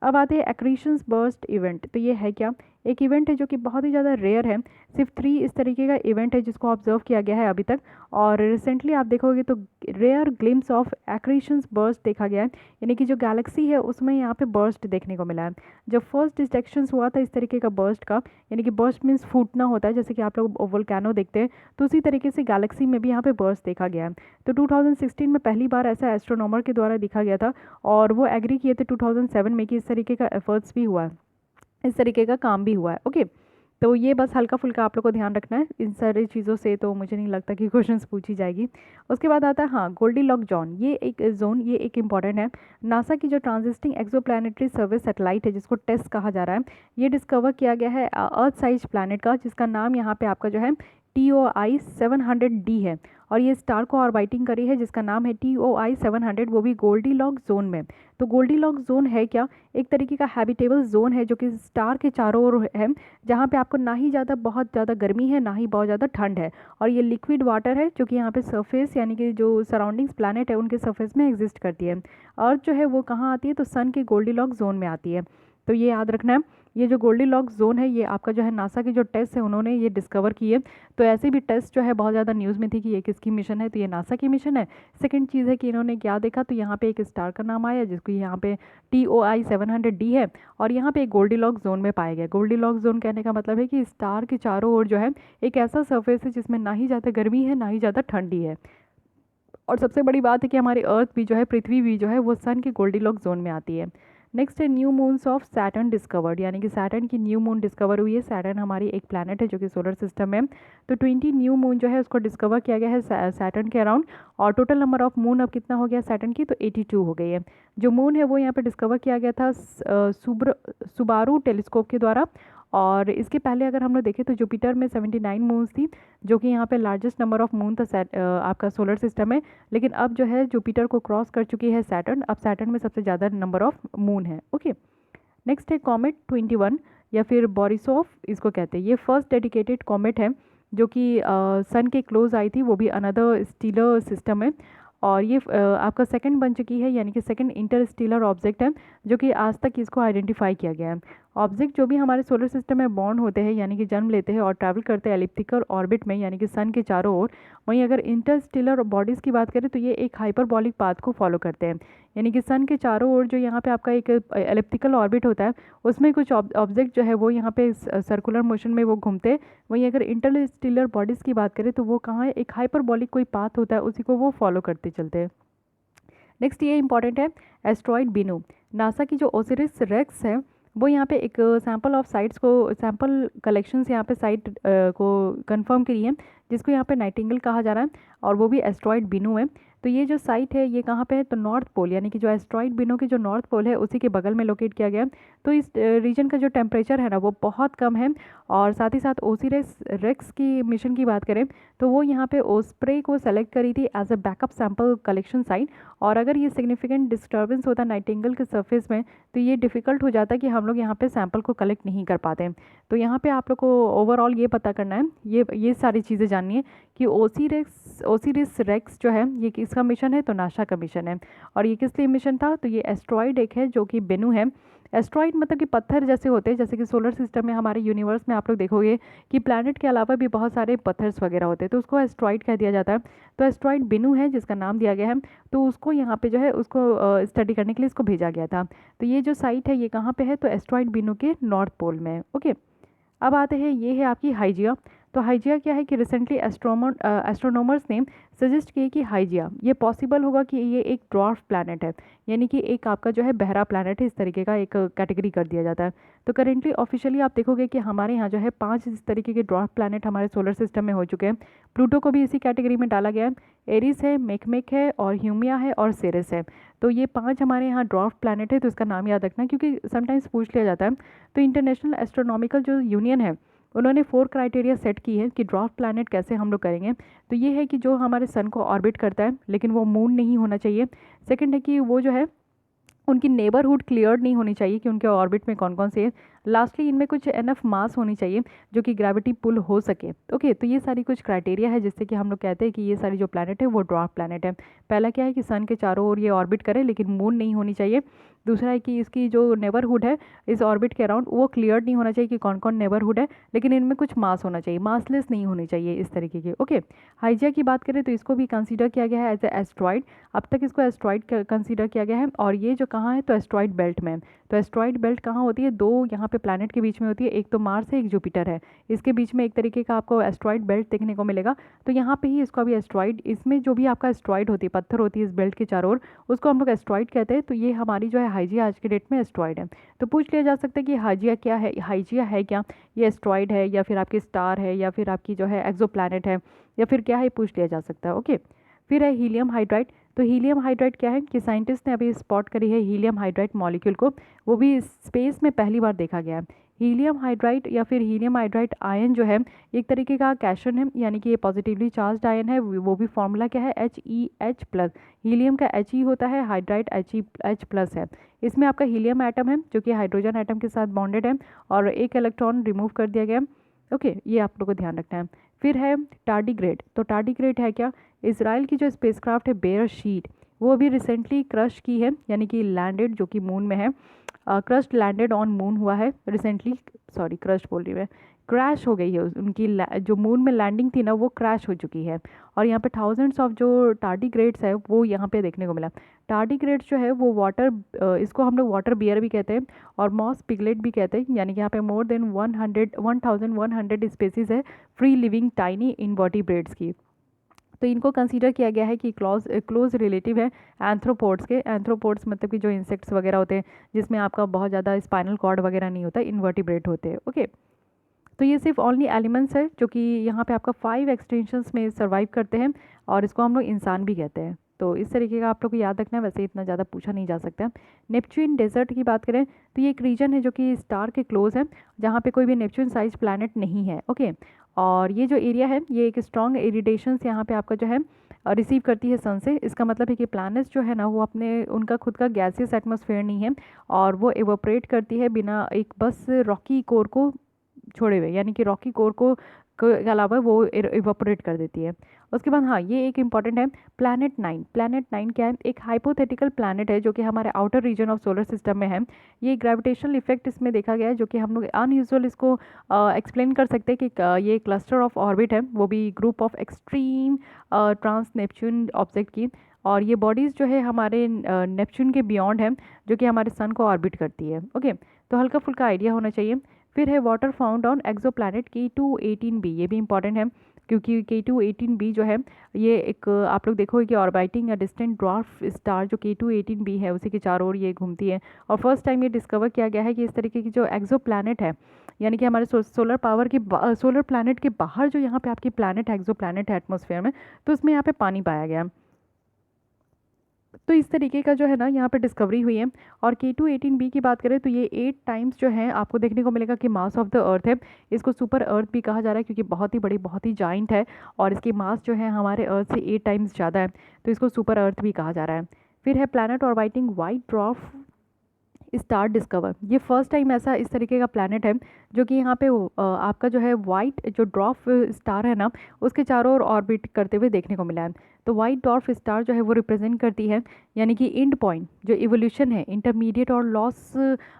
अब आते हैं एक्रीशंस बर्स्ट इवेंट। तो ये है क्या, एक इवेंट है जो कि बहुत ही ज़्यादा रेयर है, सिर्फ 3 इस तरीके का इवेंट है जिसको ऑब्जर्व किया गया है अभी तक, और रिसेंटली आप देखोगे तो रेयर ग्लिम्स ऑफ एक्रीशंस बर्स्ट देखा गया है, यानी कि जो गैलेक्सी है उसमें यहाँ पे बर्स्ट देखने को मिला है। जब फर्स्ट डिटेक्शन हुआ था इस तरीके का बर्स्ट का, यानी कि बर्स्ट मीन्स फूटना होता है, जैसे कि आप लोग वोल्केनो देखते हैं, तो उसी तरीके से गैलेक्सी में भी यहाँ पे बर्स्ट देखा गया है। तो 2016 में पहली बार ऐसा एस्ट्रोनॉमर के द्वारा दिखा गया था, और वो एग्री किए थे 2007 में कि इस तरीके का एफर्ट्स भी हुआ है, इस तरीके का काम भी हुआ है। ओके, तो ये बस हल्का फुल्का आप लोग को ध्यान रखना है, इन सारी चीज़ों से तो मुझे नहीं लगता कि क्वेश्चंस पूछी जाएगी। उसके बाद आता है हाँ गोल्डीलॉक जोन। ये एक जोन, ये एक इम्पॉर्टेंट है। नासा की जो ट्रांजिस्टिंग एक्सोप्लैनेटरी सर्विस सैटेलाइट है जिसको टेस्ट कहा जा रहा है, ये डिस्कवर किया गया है अर्थ साइज प्लैनेट का, जिसका नाम यहाँ पे आपका जो है TOI 700D है, और ये स्टार को ऑर्बिटिंग करी है जिसका नाम है TOI 700, वो भी गोल्डीलॉक जोन में। तो गोल्डीलॉक जोन है क्या, एक तरीके का हैबिटेबल जोन है जो कि स्टार के चारों ओर है, जहाँ पे आपको ना ही ज़्यादा बहुत ज़्यादा गर्मी है, ना ही बहुत ज़्यादा ठंड है, और ये लिक्विड वाटर है जो कि यहाँ पे सरफेस यानी कि जो सराउंडिंग्स प्लैनेट है उनके सरफेस में एग्जिस्ट करती है। अर्थ जो है वो कहाँ आती है, तो सन के गोल्डीलॉक जोन में आती है। तो ये याद रखना है, ये जो गोल्डीलॉक जोन है ये आपका जो है नासा के जो टेस्ट है उन्होंने ये डिस्कवर किए। तो ऐसे भी टेस्ट जो है बहुत ज़्यादा न्यूज़ में थी कि ये किसकी मिशन है, तो ये नासा की मिशन है। सेकंड चीज़ है कि इन्होंने क्या देखा, तो यहाँ पे एक स्टार का नाम आया जिसको यहाँ पे TOI 700D है, और यहाँ पे एक गोल्डीलॉक जोन में पाया गया। गोल्डीलॉक जोन कहने का मतलब है कि स्टार के चारों ओर जो है एक ऐसा सर्फेस है जिसमें ना ही ज़्यादा गर्मी है ना ही ज़्यादा ठंडी है, और सबसे बड़ी बात है कि हमारी अर्थ भी जो है, पृथ्वी भी जो है वो सन के गोल्डीलॉक जोन में आती है। नेक्स्ट है new moons of Saturn discovered, यानी कि सैटर्न की न्यू मून डिस्कवर हुई है। सैटर्न हमारी एक प्लैनेट है जो कि सोलर सिस्टम में, तो 20 न्यू मून जो है उसको डिस्कवर किया गया है सैटर्न के अराउंड, और टोटल नंबर ऑफ मून अब कितना हो गया सैटर्न की, तो 82 हो गई है। जो मून है वो यहाँ पे डिस्कवर किया गया था सुबारू टेलीस्कोप के द्वारा, और इसके पहले अगर हम लोग देखें तो जुपिटर में 79 मून्स थी, जो कि यहाँ पे लार्जेस्ट नंबर ऑफ मून था आपका सोलर सिस्टम में, लेकिन अब जो है जुपिटर को क्रॉस कर चुकी है सैटर्न, अब सैटर्न में सबसे ज़्यादा नंबर ऑफ मून है। ओके, नेक्स्ट है कॉमेट 21 या फिर बोरिसोव इसको कहते हैं। ये फर्स्ट डेडिकेटेड कॉमेट है जो कि सन के क्लोज आई थी, वो भी अनदर स्टीलर सिस्टम है, और ये आपका सेकंड बन चुकी है, यानी कि सेकंड इंटरस्टेलर ऑब्जेक्ट है जो कि आज तक इसको आइडेंटिफाई किया गया है। ऑब्जेक्ट जो भी हमारे सोलर सिस्टम में बॉर्न होते हैं, यानी कि जन्म लेते हैं और ट्रैवल करते हैं एलिप्टिकल ऑर्बिट में, यानी कि सन के चारों ओर, वहीं अगर इंटरस्टेलर बॉडीज़ की बात करें तो ये एक हाइपरबॉलिक पाथ को फॉलो करते हैं, यानी कि सन के चारों ओर जो यहाँ पे आपका एक एलिप्टिकल ऑर्बिट होता है उसमें कुछ ऑब्जेक्ट जो है वो यहाँ पे सर्कुलर मोशन में वो घूमते हैं। वहीं अगर इंटरस्टेलर बॉडीज़ की बात करें तो वो कहाँ है, एक हाइपरबॉलिक कोई पाथ होता है उसी को वो फॉलो करते चलते हैं। नेक्स्ट ये इंपॉर्टेंट है एस्ट्रॉइड बीनू। नासा की जो ओसिरिस रेक्स है वो यहाँ पे एक सैम्पल ऑफ साइट्स को, सैम्पल कलेक्शंस यहाँ पे साइट को कंफर्म करी है, जिसको यहाँ पे नाइटिंगेल कहा जा रहा है, और वो भी एस्ट्रॉयड बिनू है। तो ये जो साइट है ये कहाँ पे है, तो नॉर्थ पोल, यानी कि जो एस्ट्रॉयड बिनू की जो नॉर्थ पोल है उसी के बगल में लोकेट किया गया है। तो इस रीजन का जो टेम्परेचर है ना वो बहुत कम है। और साथ ही साथ ओसिरिस रेक्स की मिशन की बात करें तो वो यहाँ पे ओस्प्रे को सेलेक्ट करी थी as a backup sample collection site. और अगर ये सिग्निफिकेंट डिस्टर्बेंस होता नाइटिंगेल के सरफेस में तो ये डिफ़िकल्ट हो जाता कि हम लोग यहाँ पे सैंपल को कलेक्ट नहीं कर पाते। तो यहाँ पे आप लोग को ओवरऑल ये पता करना है, ये सारी चीज़ें जाननी है कि ओसिरिस रेक्स जो है ये किसका मिशन है, तो नासा का मिशन है। और ये किस लिए मिशन था, तो ये एस्ट्रॉयड एक है जो कि बेनू है। एस्ट्रॉयड मतलब कि पत्थर जैसे होते हैं, जैसे कि सोलर सिस्टम में, हमारे यूनिवर्स में आप लोग देखोगे कि प्लैनेट के अलावा भी बहुत सारे पत्थर्स वगैरह होते हैं, तो उसको एस्ट्रॉयड कह दिया जाता है। तो एस्ट्रॉयड बिनू है जिसका नाम दिया गया है, तो उसको यहाँ पे जो है उसको स्टडी करने के लिए इसको भेजा गया था। तो ये जो साइट है ये कहाँ पे है, तो एस्ट्रॉयड बिनू के नॉर्थ पोल में। ओके, अब आते हैं, ये है आपकी हाइजिया। तो हाइजिया क्या है कि रिसेंटली एस्ट्रोनॉमर्स ने सजेस्ट किए कि हाइजिया ये पॉसिबल होगा कि ये एक ड्वार्फ प्लैनेट है, यानी कि एक आपका जो है बहरा प्लैनेट है, इस तरीके का एक कैटेगरी कर दिया जाता है। तो करेंटली ऑफिशियली आप देखोगे कि हमारे यहाँ जो है 5 इस तरीके के ड्वार्फ प्लैनेट हमारे सोलर सिस्टम में हो चुके हैं। प्लूटो को भी इसी कैटेगरी में डाला गया है, एरिस है, मेकमेक है, और ह्यूमिया है, और सेरेस है। तो ये 5 हमारे यहाँ ड्वार्फ प्लैनेट है, तो इसका नाम याद रखना क्योंकि समटाइम्स पूछ लिया जाता है। तो इंटरनेशनल एस्ट्रोनॉमिकल जो यूनियन है उन्होंने 4 क्राइटेरिया सेट की है कि ड्वार्फ प्लैनेट कैसे हम लोग करेंगे। तो ये है कि जो हमारे सन को ऑर्बिट करता है लेकिन वो मून नहीं होना चाहिए। सेकंड है कि वो जो है उनकी नेबरहुड क्लियर्ड नहीं होनी चाहिए कि उनके ऑर्बिट में कौन कौन से है। लास्टली इनमें कुछ एनफ मास होनी चाहिए जो कि ग्रेविटी पुल हो सके। ओके, तो ये सारी कुछ क्राइटेरिया है जिससे कि हम लोग कहते हैं कि ये सारी जो प्लैनेट है वो ड्वार्फ प्लैनेट है। पहला क्या है कि सन के चारों ओर ये ऑर्बिट करे लेकिन मून नहीं होनी चाहिए। दूसरा है कि इसकी जो नेबरहुड है इस ऑर्बिट के अराउंड वो क्लियर्ड नहीं होना चाहिए कि कौन कौन नेबरहुड है, लेकिन इनमें कुछ मास होना चाहिए, मासलेस नहीं होनी चाहिए इस तरीके के। ओके, हाइजिया की बात करें तो इसको भी कंसीडर किया गया है एज ए एस्ट्रॉइड। अब तक इसको एस्ट्रॉइड कंसीडर किया गया है, और ये जो कहाँ है तो एस्ट्रॉइड बेल्ट में। तो एस्ट्रॉइड बेल्ट कहाँ होती है, 2 यहाँ पे प्लैनेट के बीच में होती है, एक तो मार्स है, एक जुपिटर है। इसके बीच में एक तरीके का आपको एस्ट्रॉइड बेल्ट देखने को मिलेगा। तो यहाँ पे ही इसको अभी एस्ट्रॉइड, इसमें जो भी आपका एस्ट्रॉइड होती है, पत्थर होती है इस बेल्ट के चारों ओर, उसको हम लोग एस्ट्रॉइड कहते हैं। तो ये हमारी जो है हाइजिया आज के डेट में एस्ट्रॉइड है। तो पूछ लिया जा सकता है कि हाइजिया क्या है, हाइजिया है क्या, ये एस्ट्रॉइड है या फिर आपकी स्टार है या फिर आपकी जो है एक्सो प्लैनेट है या फिर क्या है, पूछ लिया जा सकता है। ओके, फिर है हीलियम हाइड्राइड। तो हीलियम हाइड्राइड क्या है कि साइंटिस्ट ने अभी स्पॉट करी है हीलियम हाइड्राइड मॉलिक्यूल को, वो भी स्पेस में पहली बार देखा गया है। हीलियम हाइड्राइड या फिर हीलियम हाइड्राइड आयन जो है एक तरीके का कैशन है, यानी कि ये पॉजिटिवली चार्ज्ड आयन है। वो भी फॉर्मूला क्या है, HeH+। हीलियम का He होता है, हाइड्राइड H+ है। इसमें आपका हीलियम एटम है जो कि हाइड्रोजन एटम के साथ बॉन्डेड है और एक इलेक्ट्रॉन रिमूव कर दिया गया। ओके, ये आप लोग को ध्यान रखना है। फिर है टार्डिग्रेड। तो टार्डिग्रेड है क्या, इसराइल की जो स्पेसक्राफ्ट है बेयर शीट, वो अभी रिसेंटली क्रश की है, यानी कि लैंडेड, जो कि मून में है। क्रस्ट लैंडेड ऑन मून हुआ है रिसेंटली, सॉरी क्रश बोल रही मैं, क्रैश हो गई है उनकी जो मून में लैंडिंग थी ना वो क्रैश हो चुकी है। और यहाँ पे थाउजेंड्स ऑफ जो टार्डिग्रेड्स है वो यहाँ पे देखने को मिला। टार्डिग्रेड्स जो है वो वाटर, इसको हम लोग वाटर बियर भी कहते हैं और मॉस पिगलेट भी कहते हैं, यानी कि यहाँ पे मोर देन 1100 स्पेसीज है फ्री लिविंग टाइनी इनवर्टिब्रेट्स की। तो इनको कंसीडर किया गया है कि क्लोज रिलेटिव है एंथ्रोपोड्स के। एंथ्रोपोड्स मतलब कि जो इंसेक्ट्स वगैरह होते हैं जिसमें आपका बहुत ज़्यादा स्पाइनल कॉर्ड वगैरह नहीं होता, इन्वर्टिब्रेट होते हैं। ओके, तो ये सिर्फ ओनली एलिमेंट्स है जो कि यहाँ पे आपका 5 एक्सटेंशंस में सर्वाइव करते हैं और इसको हम लोग इंसान भी कहते हैं। तो इस तरीके का आप लोग को याद रखना है, वैसे इतना ज़्यादा पूछा नहीं जा सकता। नेपच्यून डेजर्ट की बात करें तो ये एक रीजन है जो कि स्टार के क्लोज है, जहाँ पे कोई भी नेपच्यून साइज प्लैनेट नहीं है। ओके, और ये जो एरिया है ये एक स्ट्रॉन्ग इरिडेशंस यहाँ पे आपका जो है रिसीव करती है सन से। इसका मतलब है कि प्लैनेट्स जो है ना वो अपने, उनका खुद का गैसियस एटमॉस्फेयर नहीं है और वो एवोपरेट करती है बिना एक बस रॉकी कोर को छोड़े हुए, यानी कि रॉकी कोर को के अलावा वो इवोपरेट कर देती है। उसके बाद हाँ, ये एक इंपॉर्टेंट है प्लैनेट 9। प्लैनेट 9 क्या है, एक हाइपोथेटिकल प्लैनेट है जो कि हमारे outer region of solar system में है। ये ग्रेविटेशनल इफेक्ट इसमें देखा गया है जो कि हम लोग अनयूजुअल इसको एक्सप्लेन कर सकते हैं कि ये क्लस्टर ऑफ ऑर्बिट है, वो भी group of extreme trans Neptune object की। और ये बॉडीज़ जो है हमारे नेपच्यून के बियॉन्ड है जो कि हमारे सन को ऑर्बिट करती है। ओके, तो हल्का फुल्का आइडिया होना चाहिए। फिर है वाटर फाउंड ऑन एक्सोप्लैनेट की 218b, ये भी इंपॉर्टेंट है। क्योंकि K2-18b जो है ये एक आप लोग देखोगे कि ऑर्बिटिंग या डिस्टेंट ड्वार्फ स्टार जो K2-18b है उसी के चारों ओर ये घूमती है। और फर्स्ट टाइम ये डिस्कवर किया गया है कि इस तरीके की जो एक्सो प्लानट है, यानी कि हमारे सोलर पावर की सोलर प्लानट के बाहर जो यहाँ पे आपकी प्लानट है, एक्सो प्लानट है एटमॉस्फेयर में, तो उसमें यहाँ पे पानी पाया गया। तो इस तरीके का जो है ना यहाँ पे डिस्कवरी हुई है। और K2-18b की बात करें तो ये 8 टाइम्स जो है आपको देखने को मिलेगा कि मास ऑफ द अर्थ है। इसको सुपर अर्थ भी कहा जा रहा है क्योंकि बहुत ही बड़ी, बहुत ही जाइंट है और इसकी मास जो है हमारे अर्थ से 8 टाइम्स ज़्यादा है, तो इसको सुपर अर्थ भी कहा जा रहा है। फिर है planet orbiting white dwarf star discover. ये फर्स्ट टाइम ऐसा इस तरीके का प्लैनेट है जो कि यहाँ पे आपका जो है वाइट जो ड्वार्फ स्टार है ना उसके चारों ओर ऑर्बिट करते हुए देखने को मिला है। तो वाइट ड्वार्फ स्टार जो है वो रिप्रेजेंट करती है यानी कि एंड पॉइंट जो इवोल्यूशन है, इंटरमीडिएट और लॉस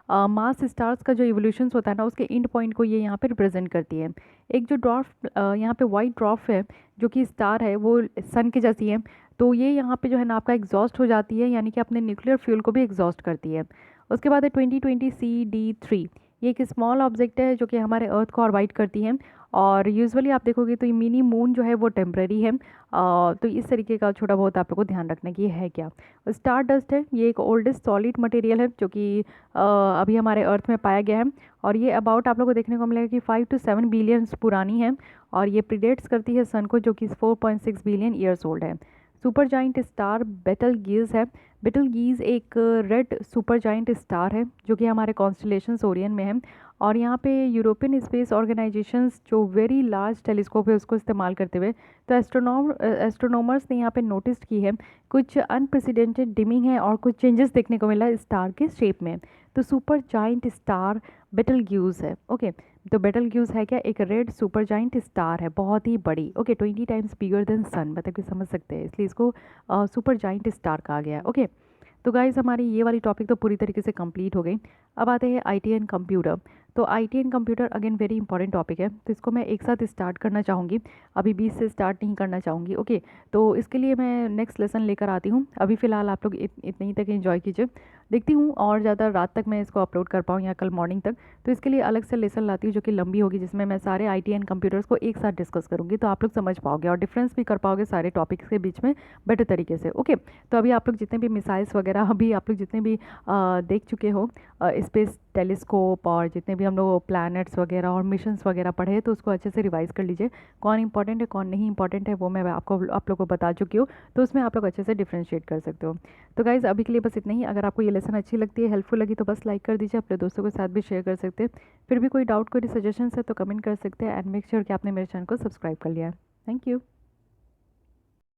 मास स्टार्स का जो इवोल्यूशन होता है ना उसके एंड पॉइंट को ये यहाँ पे रिप्रेजेंट करती है। एक जो ड्वार्फ यहाँ पे वाइट ड्वार्फ है जो कि स्टार है वो सन के जैसी है, तो ये यहाँ पे जो है ना आपका एग्जॉस्ट हो जाती है, यानी कि अपने न्यूक्लियर फ्यूल को भी एग्जॉस्ट करती है। उसके बाद है 2020 CD3। ये एक स्मॉल ऑब्जेक्ट है जो कि हमारे अर्थ को ऑर्बिट करती है और यूजुअली आप देखोगे तो ये मिनी मून जो है वो टेम्परेरी है। तो इस तरीके का छोटा बहुत आप लोग को ध्यान रखना कि ये है क्या। स्टार डस्ट है, ये एक ओल्डेस्ट सॉलिड मटेरियल है जो कि अभी हमारे अर्थ में पाया गया है और ये अबाउट आप लोग को देखने को मिलेगा कि 5 to 7 बिलियन पुरानी है और ये प्रीडेट्स करती है सन को जो कि 4.6 बिलियन ईयर्स ओल्ड है। सुपर जाइंट स्टार बेटलगीज है। बेटलगीज एक रेड सुपर जाइंट स्टार है जो कि हमारे कॉन्स्टलेशन ओरियन में है और यहाँ पे यूरोपियन स्पेस ऑर्गेनाइजेशंस जो वेरी लार्ज टेलीस्कोप है उसको इस्तेमाल करते हुए तो एस्ट्रोनॉमर्स ने यहाँ पे नोटिस की है कुछ अनप्रेसिडेंटेड डिमिंग है और कुछ चेंजेस देखने को मिला स्टार के शेप में। तो सुपर जाइंट स्टार बेटलग्यूज है। ओके, तो बेटलग्यूज है क्या, एक रेड सुपर जाइंट स्टार है, बहुत ही बड़ी। ओके, 20 टाइम्स बिगर देन सन, मतलब कि समझ सकते हैं, इसलिए इसको सुपर जाइंट स्टार कहा गया है। ओके, तो गाइज हमारी ये वाली टॉपिक तो पूरी तरीके से कंप्लीट हो गई। अब आते हैं IT एंड कंप्यूटर। तो IT and computer again very important topic है, तो इसको मैं एक साथ स्टार्ट करना चाहूँगी, अभी 20 से स्टार्ट नहीं करना चाहूँगी। ओके, तो इसके लिए मैं नेक्स्ट लेसन लेकर आती हूँ। अभी फ़िलहाल आप लोग इतने ही तक एंजॉय कीजिए। देखती हूँ और ज़्यादा रात तक मैं इसको अपलोड कर पाऊँ या कल मॉर्निंग तक, तो इसके लिए अलग से लेसन लाती हूँ जो कि लंबी होगी, जिसमें मैं सारे IT एंड कंप्यूटर्स को एक साथ डिस्कस करूँगी, तो आप लोग समझ पाओगे और डिफरेंस भी कर पाओगे सारे टॉपिक्स के बीच में बेटर तरीके से। ओके, तो अभी आप लोग जितने भी मिसाइल्स वगैरह अभी आप लोग जितने भी देख चुके हो स्पेस टेलीस्कोप और जितने भी हम लोग प्लैनेट्स वगैरह और मिशंस वगैरह पढ़े हैं, तो उसको अच्छे से रिवाइज कर लीजिए। कौन इंपॉर्टेंट है कौन नहीं इंपॉर्टेंट है वो मैं आप लोग को बता चुकी हूँ, तो उसमें आप लोग अच्छे से डिफ्रेंशिएट कर सकते हो। तो गाइज़ अभी के लिए बस इतना ही। अगर आपको ये लेसन अच्छी लगती है, हेल्पफुल लगी, तो बस लाइक कर दीजिए, अपने दोस्तों के साथ भी शेयर कर सकते हैं। फिर भी कोई डाउट कोई सजेशन है तो कमेंट कर सकते हैं एंड मेक श्योर कि आपने मेरे चैनल को सब्सक्राइब कर लिया है। Thank you.